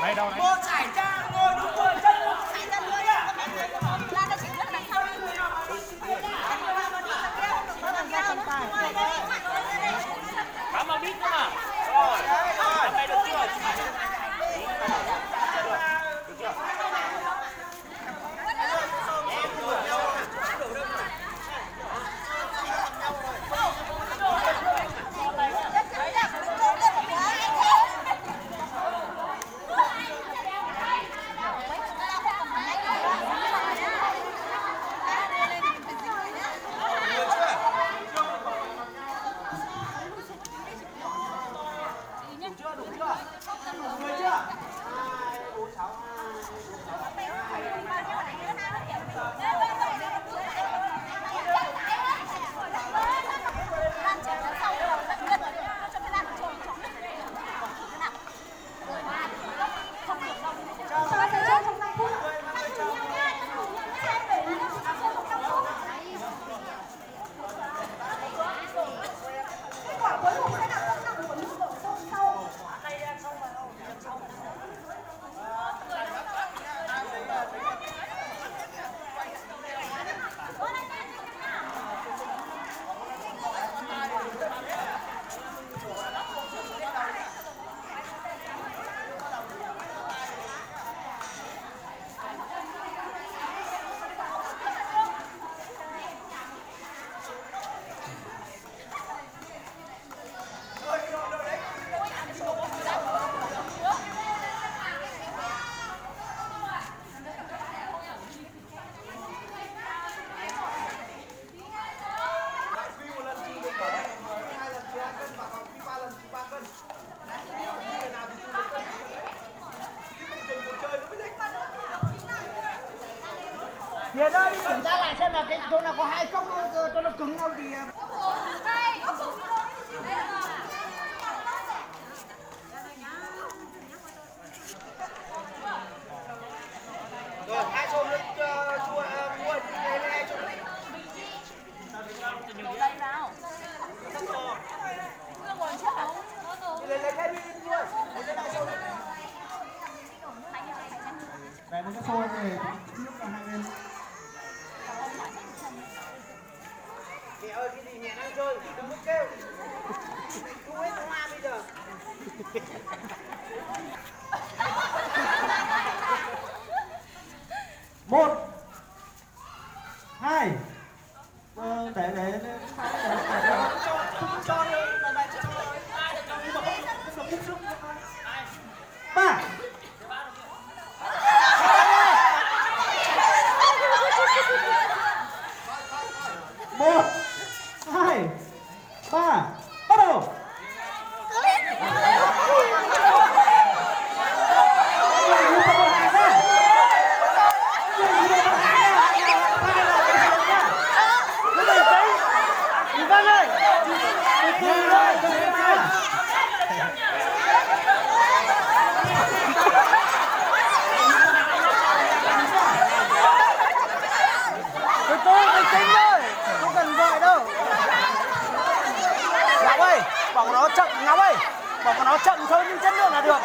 Đây đâu đấy? Cô trải ra ngồi đúng vừa chân luôn. Trải ra lưỡi à? Ra đây chỉ rất đằng sau đi. Cắm vào đít cơ mà. Rồi, tầm này được chưa? Được chưa? Hiền ơi, kiểm tra lại xem là cái chỗ nào có hai cốc cho nó cứng không thì rồi, hai xô nước chua mua đây hai xô nước. Đổ đây vào. Ngồi trước không? Lấy cái đi luôn. Lấy hai xô nước. Về một cái xô về nước là hai bên. Mẹ ơi, cái gì mẹ đang chơi, đừng có kêu. Không hết hoa bây giờ. Một, hai, để Cho đi, lần này cho rồi. Nhưng mà không bút sức. ba. Một, hai, ba, bắt đầu. Bảo nó chậm Ngọc ơi, bảo nó chậm thôi nhưng chất lượng là được.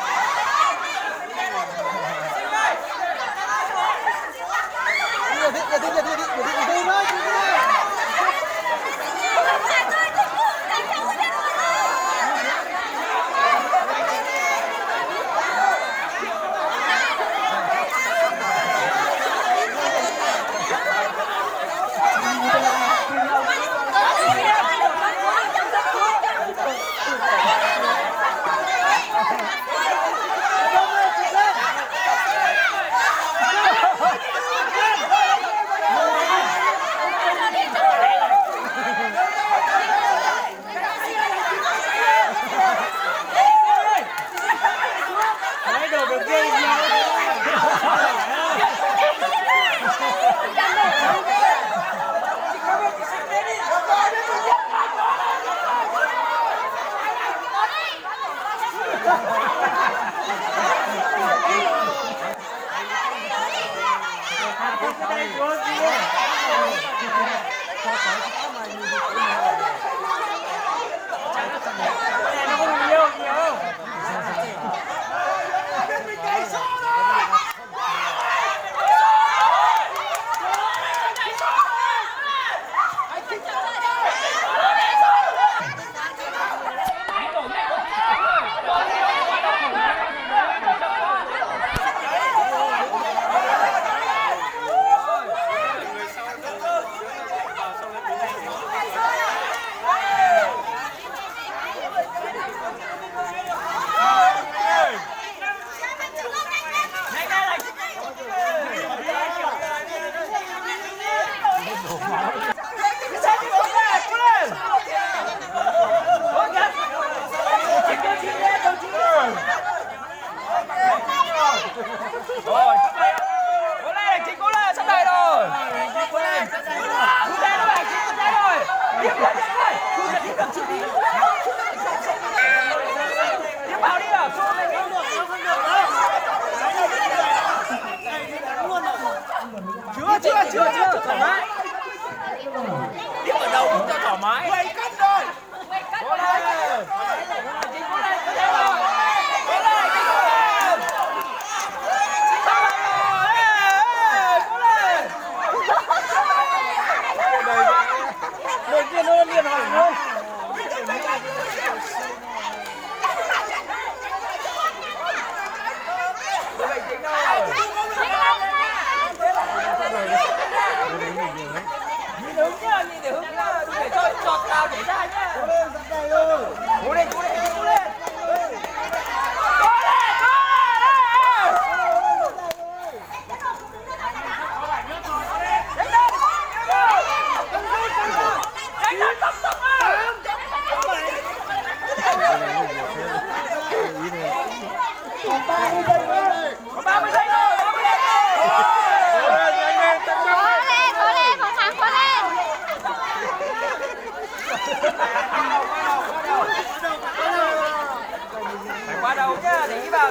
Nó không nhiều.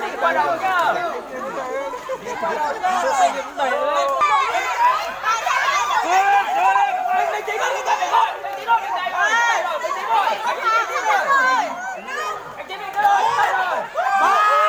đi qua đầu nhá. Đi qua đầu nhá. Mình chỉ có cái tay thôi. Mình chỉ có cái tay thôi. Mình chỉ rồi. Anh chỉ mình cái rồi. 3 2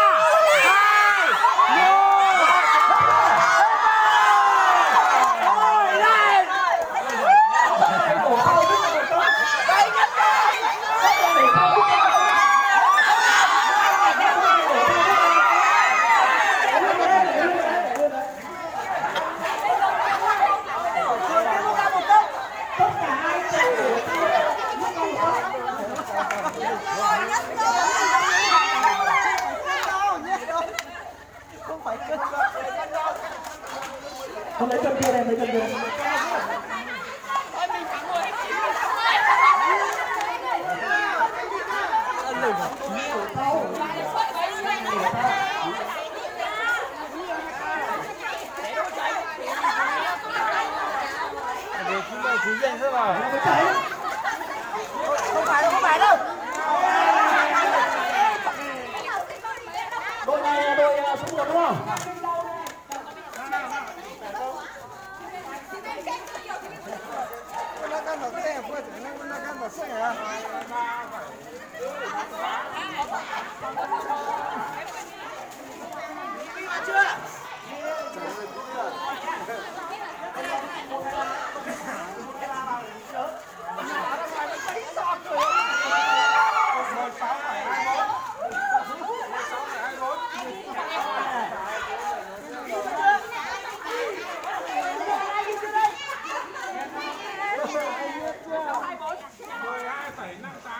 Không lấy chân kia này, lấy chân kia. Chú dành thôi mà. Không phải đâu. Đội này là đội số 1 đúng không?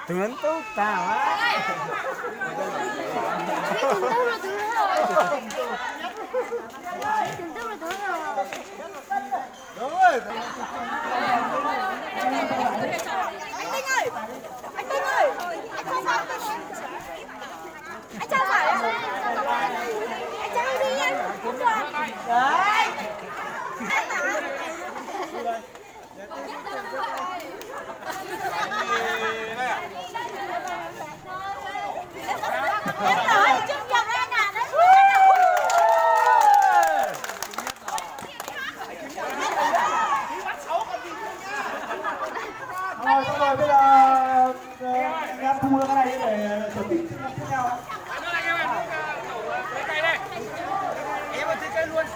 Tướng tốt tao á. Đúng rồi. Anh Tinh ơi, anh không sao. Anh Trang phải ạ. Anh Trang đi anh. Không được. Đấy. Em nói trước dòng ra nè đấy. Rồi, bây giờ em thu cái này để chuẩn bị tiếp theo. Em ơi, cây luôn.